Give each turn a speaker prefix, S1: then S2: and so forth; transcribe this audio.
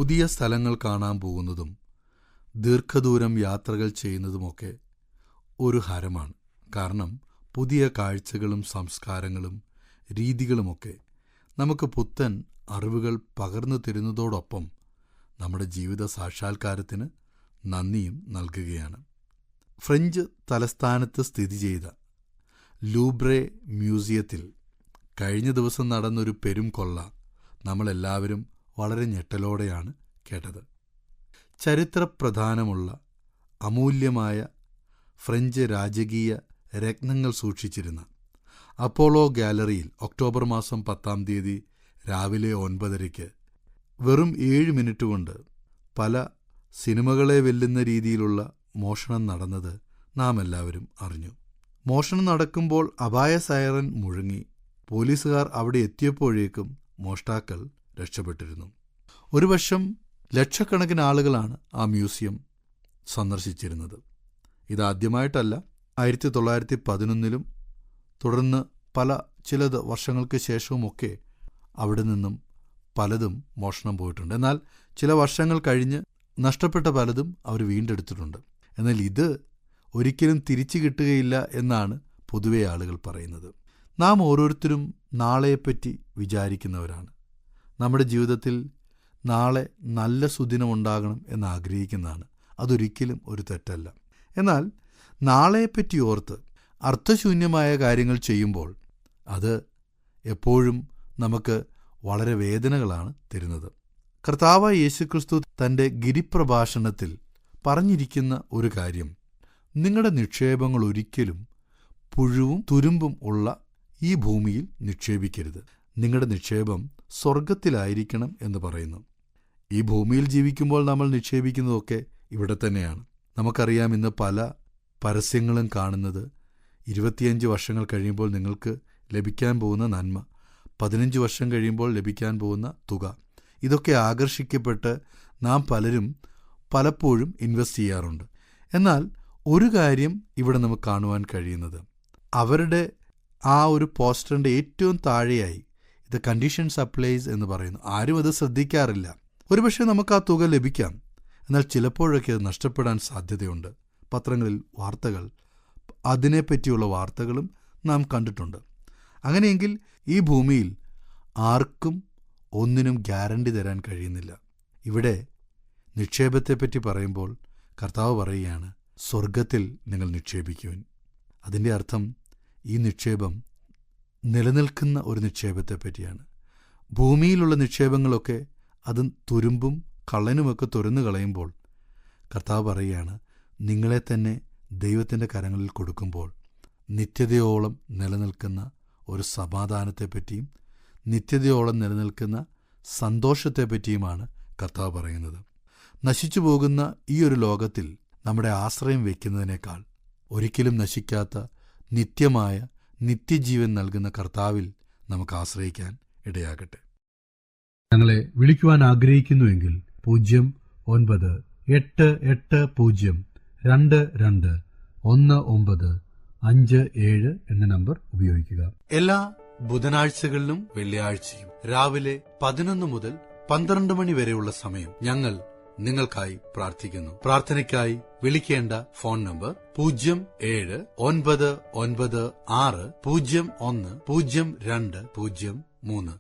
S1: പുതിയ സ്ഥലങ്ങൾ കാണാൻ പോകുന്നതും ദീർഘദൂരം യാത്രകൾ ചെയ്യുന്നതുമൊക്കെ ഒരു ഹരമാണ്. കാരണം പുതിയ കാഴ്ചകളും സംസ്കാരങ്ങളും രീതികളുമൊക്കെ നമുക്ക് പുത്തൻ അറിവുകൾ പകർന്നു തരുന്നതോടൊപ്പം നമ്മുടെ ജീവിത സാക്ഷാത്കാരത്തിന് നന്ദിയും നൽകുകയാണ്. ഫ്രഞ്ച് തലസ്ഥാനത്ത് സ്ഥിതി ചെയ്ത ലൂബ്രെ മ്യൂസിയത്തിൽ കഴിഞ്ഞ ദിവസം നടന്നൊരു പെരും കൊള്ള നമ്മളെല്ലാവരും വളരെ ഞെട്ടലോടെയാണ് കേട്ടത്. ചരിത്രപ്രധാനമുള്ള അമൂല്യമായ ഫ്രഞ്ച് രാജകീയ രത്നങ്ങൾ സൂക്ഷിച്ചിരുന്ന അപ്പോളോ ഗാലറിയിൽ ഒക്ടോബർ മാസം 10 രാവിലെ 9:30 വെറും 7 മിനിറ്റ് കൊണ്ട് പല സിനിമകളെ വെല്ലുന്ന രീതിയിലുള്ള മോഷണം നടന്നത് നാം എല്ലാവരും അറിഞ്ഞു. മോഷണം നടക്കുമ്പോൾ അപായ സൈറൻ മുഴങ്ങി. പോലീസുകാർ അവിടെ എത്തിയപ്പോഴേക്കും മോഷ്ടാക്കൾ രക്ഷപ്പെട്ടിരുന്നു. ഒരു വശം ലക്ഷക്കണക്കിന് ആളുകളാണ് ആ മ്യൂസിയം സന്ദർശിച്ചിരുന്നത്. ഇതാദ്യമായിട്ടല്ല. 1911 തുടർന്ന് ചില വർഷങ്ങൾക്ക് ശേഷവുമൊക്കെ അവിടെ നിന്നും പലതും മോഷണം പോയിട്ടുണ്ട്. എന്നാൽ ചില വർഷങ്ങൾ കഴിഞ്ഞ് നഷ്ടപ്പെട്ട പലതും അവർ വീണ്ടെടുത്തിട്ടുണ്ട്. എന്നാൽ ഇത് ഒരിക്കലും തിരിച്ചു കിട്ടുകയില്ല എന്നാണ് പൊതുവെ ആളുകൾ പറയുന്നത്. നാം ഓരോരുത്തരും നാളെയെപ്പറ്റി വിചാരിക്കുന്നവരാണ്. നമ്മുടെ ജീവിതത്തിൽ നാളെ നല്ല സുദിനമുണ്ടാകണം എന്നാഗ്രഹിക്കുന്നതാണ്. അതൊരിക്കലും ഒരു തെറ്റല്ല. എന്നാൽ നാളെയെപ്പറ്റി ഓർത്ത് അർത്ഥശൂന്യമായ കാര്യങ്ങൾ ചെയ്യുമ്പോൾ അത് എപ്പോഴും നമുക്ക് വളരെ വേദനകളാണ് തരുന്നത്. കർത്താവായ യേശുക്രിസ്തു തൻ്റെ ഗിരിപ്രഭാഷണത്തിൽ പറഞ്ഞിരിക്കുന്ന ഒരു കാര്യം, നിങ്ങളുടെ നിക്ഷേപങ്ങൾ ഒരിക്കലും പുഴുവും തുരുമ്പും ഉള്ള ഈ ഭൂമിയിൽ നിക്ഷേപിക്കരുത്. നിങ്ങളുടെ നിക്ഷേപം സ്വർഗത്തിലായിരിക്കണം എന്ന് പറയുന്നു. ഈ ഭൂമിയിൽ ജീവിക്കുമ്പോൾ നമ്മൾ നിക്ഷേപിക്കുന്നതൊക്കെ ഇവിടെ തന്നെയാണ്. നമുക്കറിയാം, ഇന്ന് പല പരസ്യങ്ങളും കാണുന്നത് 25 വർഷങ്ങൾ കഴിയുമ്പോൾ നിങ്ങൾക്ക് ലഭിക്കാൻ പോകുന്ന നന്മ, 15 വർഷം കഴിയുമ്പോൾ ലഭിക്കാൻ പോകുന്ന തുക, ഇതൊക്കെ ആകർഷിക്കപ്പെട്ട് നാം പലരും പലപ്പോഴും ഇൻവെസ്റ്റ് ചെയ്യാറുണ്ട്. എന്നാൽ ഒരു കാര്യം ഇവിടെ നമുക്ക് കാണുവാൻ കഴിയുന്നത്, അവരുടെ ആ ഒരു പോസ്റ്ററിൻ്റെ ഏറ്റവും താഴെയായി ഇത് കണ്ടീഷൻസ് അപ്ലൈസ് എന്ന് പറയുന്നു. ആരും അത് ശ്രദ്ധിക്കാറില്ല. ഒരുപക്ഷെ നമുക്ക് ആ തുക ലഭിക്കാം, എന്നാൽ ചിലപ്പോഴൊക്കെ അത് നഷ്ടപ്പെടാൻ സാധ്യതയുണ്ട്. പത്രങ്ങളിൽ വാർത്തകൾ, അതിനെപ്പറ്റിയുള്ള വാർത്തകളും നാം കണ്ടിട്ടുണ്ട്. അങ്ങനെയെങ്കിൽ ഈ ഭൂമിയിൽ ആർക്കും ഒന്നിനും ഗ്യാരണ്ടി തരാൻ കഴിയുന്നില്ല. ഇവിടെ നിക്ഷേപത്തെപ്പറ്റി പറയുമ്പോൾ കർത്താവ് പറയുകയാണ്, സ്വർഗത്തിൽ നിങ്ങൾ നിക്ഷേപിക്കുവിൻ. അതിൻ്റെ അർത്ഥം ഈ നിക്ഷേപം നിലനിൽക്കുന്ന ഒരു നിക്ഷേപത്തെപ്പറ്റിയാണ്. ഭൂമിയിലുള്ള നിക്ഷേപങ്ങളൊക്കെ അത് തുരുമ്പും കള്ളനുമൊക്കെ തുറന്നു കളയുമ്പോൾ കർത്താവ് പറയുകയാണ്, നിങ്ങളെ തന്നെ ദൈവത്തിൻ്റെ കരങ്ങളിൽ കൊടുക്കുമ്പോൾ നിത്യതയോളം നിലനിൽക്കുന്ന ഒരു സമാധാനത്തെപ്പറ്റിയും നിത്യതയോളം നിലനിൽക്കുന്ന സന്തോഷത്തെപ്പറ്റിയുമാണ് കർത്താവ് പറയുന്നത്. നശിച്ചു പോകുന്ന ഈ ഒരു ലോകത്തിൽ നമ്മുടെ ആശ്രയം വയ്ക്കുന്നതിനേക്കാൾ ഒരിക്കലും നശിക്കാത്ത നിത്യമായ നിത്യജീവൻ നൽകുന്ന കർത്താവിൽ നമുക്ക് ആശ്രയിക്കാൻ ഇടയാകട്ടെ.
S2: ഞങ്ങളെ വിളിക്കുവാൻ ആഗ്രഹിക്കുന്നുവെങ്കിൽ 0988-22-1957 എന്ന നമ്പർ ഉപയോഗിക്കുക.
S1: എല്ലാ ബുധനാഴ്ചകളിലും വെള്ളിയാഴ്ചയും രാവിലെ 11 മുതൽ 12 മണി വരെയുള്ള സമയം ഞങ്ങൾ നിങ്ങൾക്കായി പ്രാർത്ഥിക്കുന്നു. പ്രാർത്ഥനയ്ക്കായി വിളിക്കേണ്ട ഫോൺ നമ്പർ 079960010203.